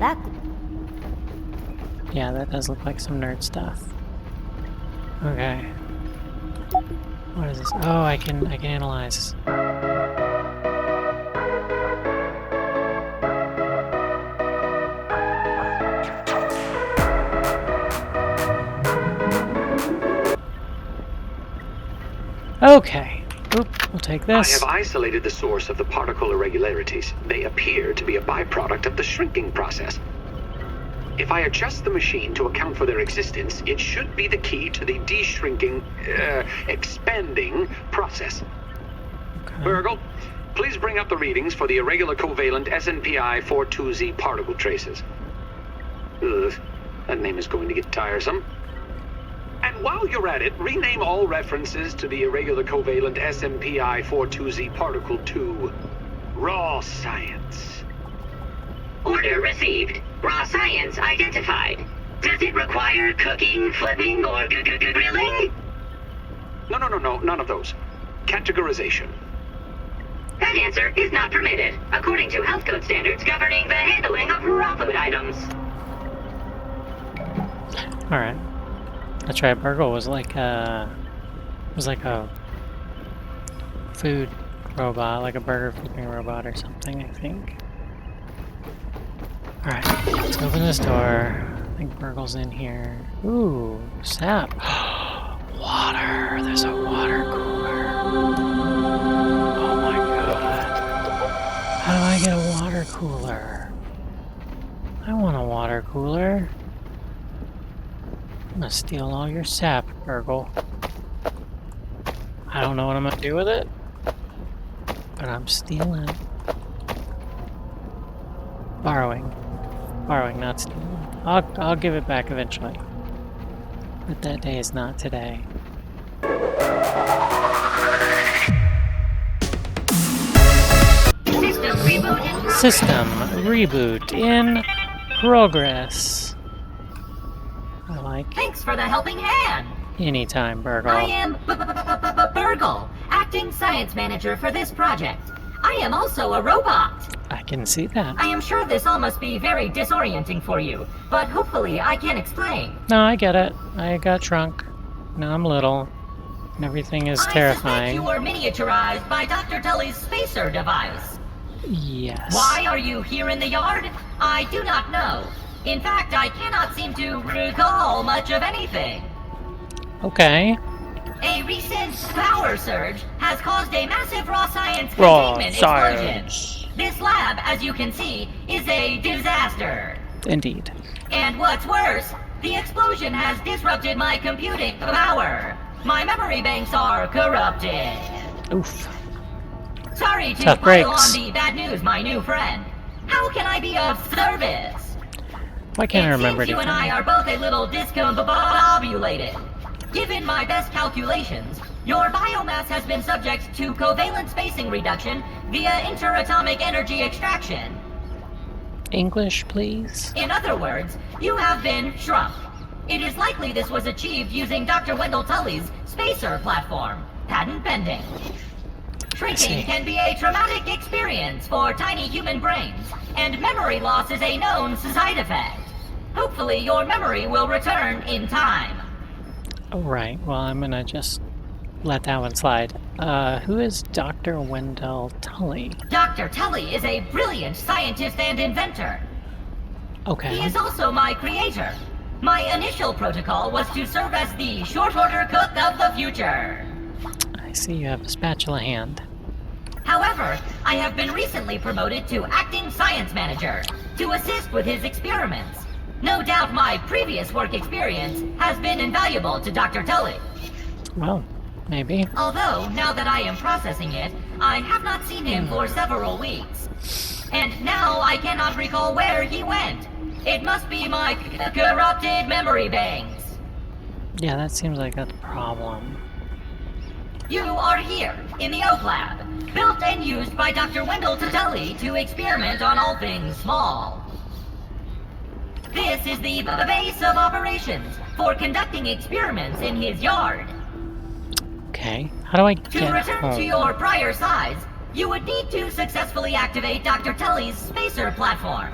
back. Yeah, that does look like some nerd stuff. Okay. What is this? Oh, I can analyze. Okay. Oop, we'll take this. I have isolated the source of the particle irregularities. They appear to be a byproduct of the shrinking process. If I adjust the machine to account for their existence, it should be the key to the expanding process. Okay. BURG.L, please bring up the readings for the irregular covalent SNPI 42Z particle traces. Ugh, that name is going to get tiresome. And while you're at it, rename all references to the irregular covalent SNPI 42Z particle to raw science. Order received. Raw science identified. Does it require cooking, flipping, or grilling? No, none of those. Categorization. That answer is not permitted, according to health code standards governing the handling of raw food items. Alright. That's right, BURG.L was like a food robot, like a burger flipping robot or something, I think. Alright, let's open this door. I think BURG.L's in here. Ooh, sap. Water! There's a water cooler. Oh my god. How do I get a water cooler? I want a water cooler. I'm gonna steal all your sap, BURG.L. I don't know what I'm gonna do with it, but I'm stealing. Borrowing, not stealing. I'll give it back eventually, but that day is not today. System reboot in progress. I like. Thanks for the helping hand. Anytime, BURG.L. I am BURG.L, acting science manager for this project. I am also a robot. I can see that. I am sure this all must be very disorienting for you, but hopefully I can explain. No, I get it. I got shrunk. Now I'm little. And everything is terrifying. I suspect you were miniaturized by Dr. Tully's spacer device. Yes. Why are you here in the yard? I do not know. In fact, I cannot seem to recall much of anything. Okay. A recent power surge has caused a massive raw science containment explosion. This lab, as you can see, is a disaster. Indeed. And what's worse, the explosion has disrupted my computing power. My memory banks are corrupted. Oof. Sorry to Tough pile breaks. on the bad news, my new friend. How can I be of service? Why can't I remember It seems you and I are both a little discombobulated. Given my best calculations, your biomass has been subject to covalent spacing reduction via interatomic energy extraction. English, please? In other words, you have been shrunk. It is likely this was achieved using Dr. Wendell Tully's spacer platform, patent pending. Shrinking can be a traumatic experience for tiny human brains, and memory loss is a known side effect. Hopefully your memory will return in time. Alright, well I'm gonna just let that one slide. Who is Dr. Wendell Tully? Dr. Tully is a brilliant scientist and inventor. Okay. He is also my creator. My initial protocol was to serve as the short order cook of the future. I see you have a spatula hand. However, I have been recently promoted to acting science manager to assist with his experiments. No doubt my previous work experience has been invaluable to Dr. Tully. Well, maybe. Although, now that I am processing it, I have not seen him for several weeks. And now I cannot recall where he went. It must be my corrupted memory banks. Yeah, that seems like that's a problem. You are here, in the Oak Lab, built and used by Dr. Wendell Tully to experiment on all things small. This is the base of operations for conducting experiments in his yard. Okay, how do I get To return home? to your prior size, you would need to successfully activate Dr. Tully's spacer platform.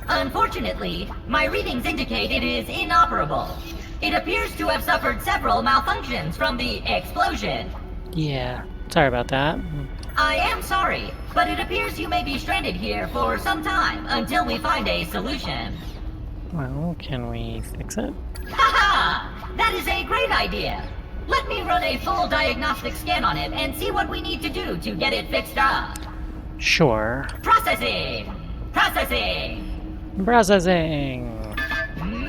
Unfortunately, my readings indicate it is inoperable. It appears to have suffered several malfunctions from the explosion. Yeah, sorry about that. I am sorry, but it appears you may be stranded here for some time until we find a solution. Well, can we fix it? Haha! That is a great idea! Let me run a full diagnostic scan on it and see what we need to do to get it fixed up. Sure. Processing! Processing! Processing!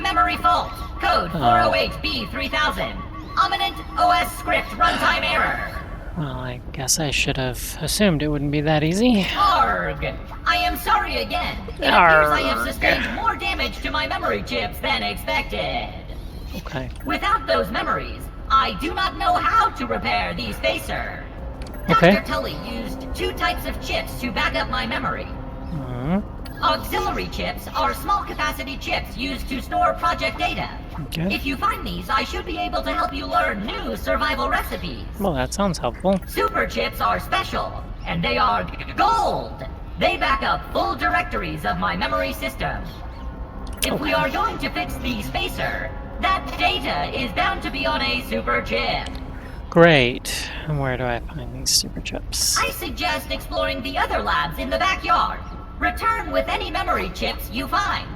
Memory fault! Code 408B3000. Ominent OS script runtime error. Well, I guess I should have assumed it wouldn't be that easy. Arg! I am sorry again. It appears I have sustained more damage to my memory chips than expected. Okay. Without those memories, I do not know how to repair the spacer. Okay. Dr. Tully used 2 types of chips to back up my memory. Auxiliary chips are small capacity chips used to store project data. Okay. If you find these, I should be able to help you learn new survival recipes. Well, that sounds helpful. Super chips are special, and they are gold. They back up full directories of my memory system. If we are going to fix the spacer, that data is bound to be on a super chip. Great. And where do I find these super chips? I suggest exploring the other labs in the backyard. Return with any memory chips you find.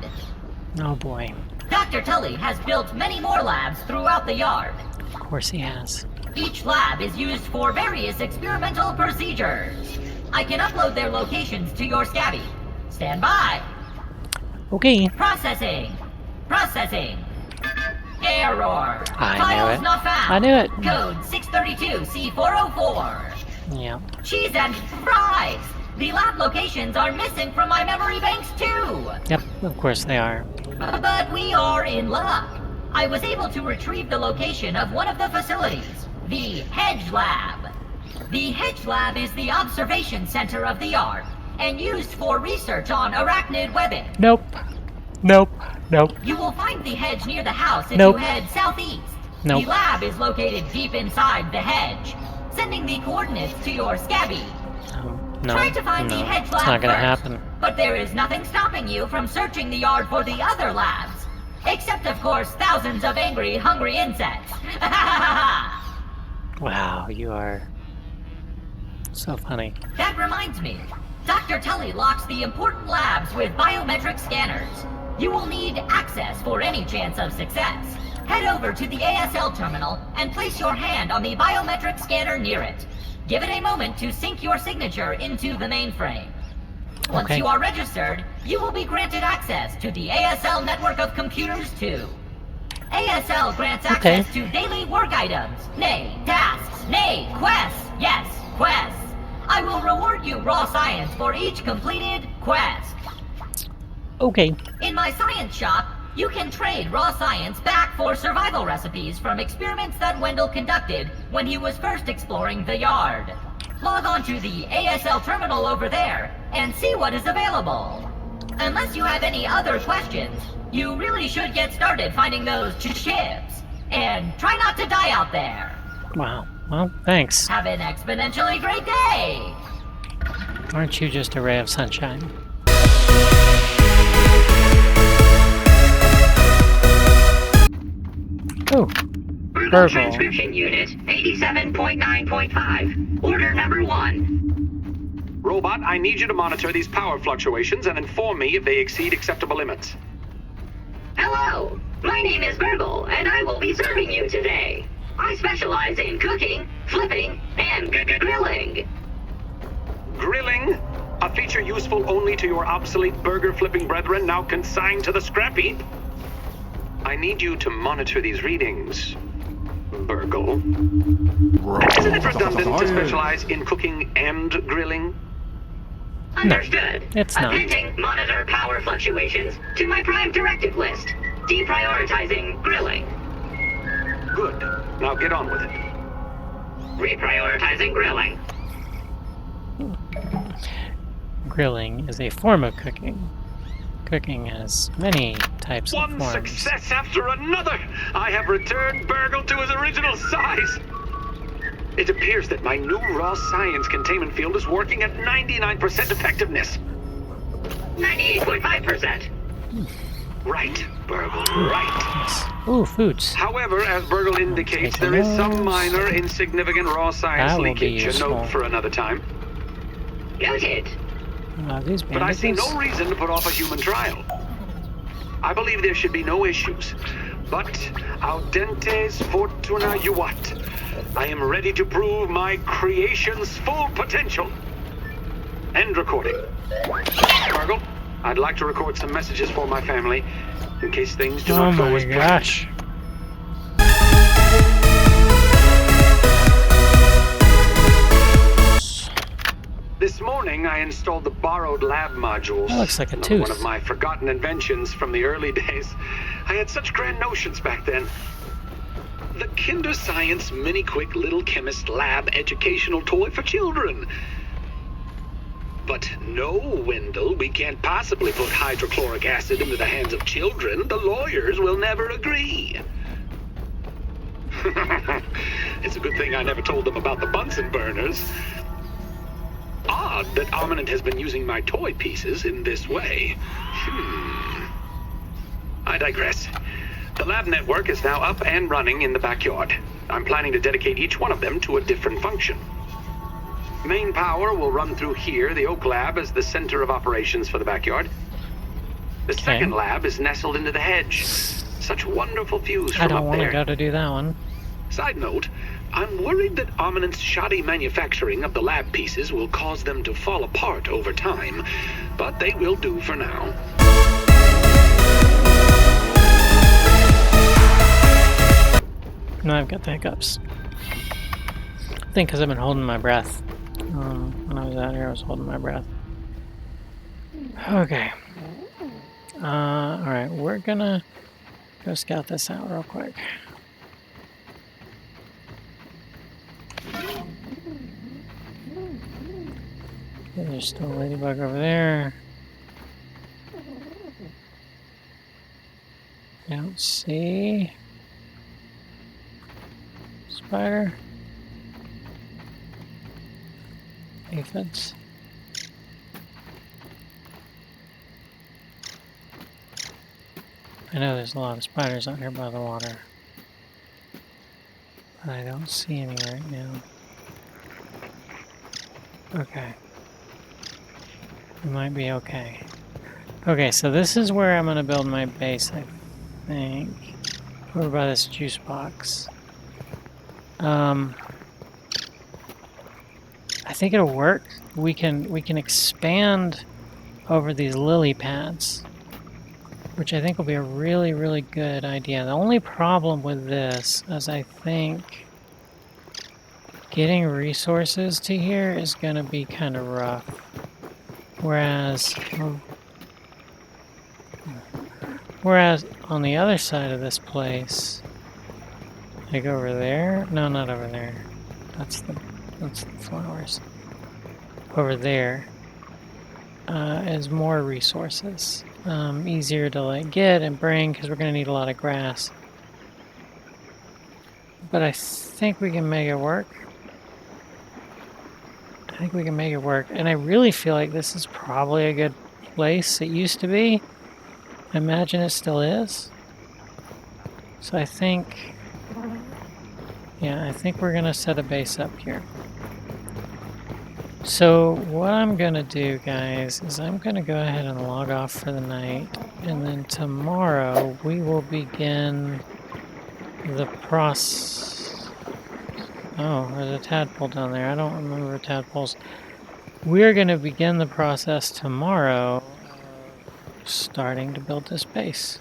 Oh boy. Dr. Tully has built many more labs throughout the yard. Of course he has. Each lab is used for various experimental procedures. I can upload their locations to your Scabby. Stand by. Okay. Processing. Processing. Error. I knew Files it. not found. I knew it. Code 632C404. Yeah. Cheese and fries. The lab locations are missing from my memory banks too. Yep, of course they are. But we are in luck. I was able to retrieve the location of one of the facilities, the Hedge Lab. The Hedge Lab is the observation center of the yard and used for research on arachnid webbing. Nope. Nope. Nope. You will find the hedge near the house if Nope. you head southeast. Nope. The lab is located deep inside the hedge. Sending the coordinates to your Scabby. No. Try to find no, the hedge lab it's not gonna first. happen. But there is nothing stopping you from searching the yard for the other labs. Except, of course, thousands of angry, hungry insects. Wow, you are so funny. That reminds me. Dr. Tully locks the important labs with biometric scanners. You will need access for any chance of success. Head over to the ASL terminal and place your hand on the biometric scanner near it. Give it a moment to sync your signature into the mainframe. Once Okay. you are registered, you will be granted access to the ASL network of computers too. ASL grants access to daily work items, nay, tasks, nay, quests, yes, quests. I will reward you raw science for each completed quest. Okay. In my science shop, you can trade raw science back for survival recipes from experiments that Wendell conducted when he was first exploring the yard. Log on to the ASL terminal over there and see what is available. Unless you have any other questions, you really should get started finding those chips. And try not to die out there. Wow. Well, thanks. Have an exponentially great day! Aren't you just a ray of sunshine? Oh. BURG.L BURG.L. transcription unit 87.9.5. Order number 1. Robot, I need you to monitor these power fluctuations and inform me if they exceed acceptable limits. Hello, my name is BURG.L, and I will be serving you today. I specialize in cooking, flipping, and grilling. Grilling? A feature useful only to your obsolete burger-flipping brethren now consigned to the scrap heap? I need you to monitor these readings, BURG.L. Isn't it redundant to specialize in cooking and grilling? Understood. it's not. Appending monitor power fluctuations to my prime directive list. Deprioritizing grilling. Good. Now get on with it. Reprioritizing grilling. Grilling is a form of cooking. Cooking has many types of One forms. success after another! I have returned BURG.L to his original size! It appears that my new raw science containment field is working at 99% effectiveness. 98.5%. Right, BURG.L, right. Yes. Ooh, foods. However, as BURG.L indicates, there is some minor, insignificant raw science That will be leakage. A useful. note for another time. Noted. These But I see bandages. no reason to put off a human trial. I believe there should be no issues. But audentes fortuna juvat. I am ready to prove my creation's full potential. End recording. BURG.L, I'd like to record some messages for my family, in case things do Oh not go my as planned. gosh. This morning, I installed the borrowed lab modules. That looks like a Another tooth. one of my forgotten inventions from the early days. I had such grand notions back then. The Kinder Science Mini Quick Little Chemist Lab educational toy for children. But no, Wendell, we can't possibly put hydrochloric acid into the hands of children. The lawyers will never agree. It's a good thing I never told them about the Bunsen burners. Odd that Ominent has been using my toy pieces in this way. I digress. The lab network is now up and running in the backyard. I'm planning to dedicate each one of them to a different function. Main power will run through here. The Oak Lab is the center of operations for the backyard. The second lab is nestled into the hedge. Such wonderful views from I don't up want to there. go to do that one. Side note, I'm worried that Ominent's shoddy manufacturing of the lab pieces will cause them to fall apart over time, but they will do for now. No, I've got the hiccups. I think because I've been holding my breath. When I was out here, I was holding my breath. Okay. Alright, we're gonna go scout this out real quick. Okay, there's still a ladybug over there. I don't see spider. Aphids. I know there's a lot of spiders out here by the water, but I don't see any right now. Okay. We might be okay. Okay, so this is where I'm gonna build my base, I think. Over by this juice box. I think it'll work. We can expand over these lily pads, which I think will be a really, really good idea. The only problem with this is I think getting resources to here is going to be kind of rough. Whereas on the other side of this place, like over there, no, not over there. That's the flowers. Over there is more resources. Easier to like get and bring because we're going to need a lot of grass. But I think we can make it work. I think we can make it work. And I really feel like this is probably a good place. It used to be. I imagine it still is. So I think, yeah, I think we're going to set a base up here. So what I'm going to do, guys, is I'm going to go ahead and log off for the night. And then tomorrow we will begin the process. Oh, there's a tadpole down there. I don't remember tadpoles. We're going to begin the process tomorrow of starting to build this base.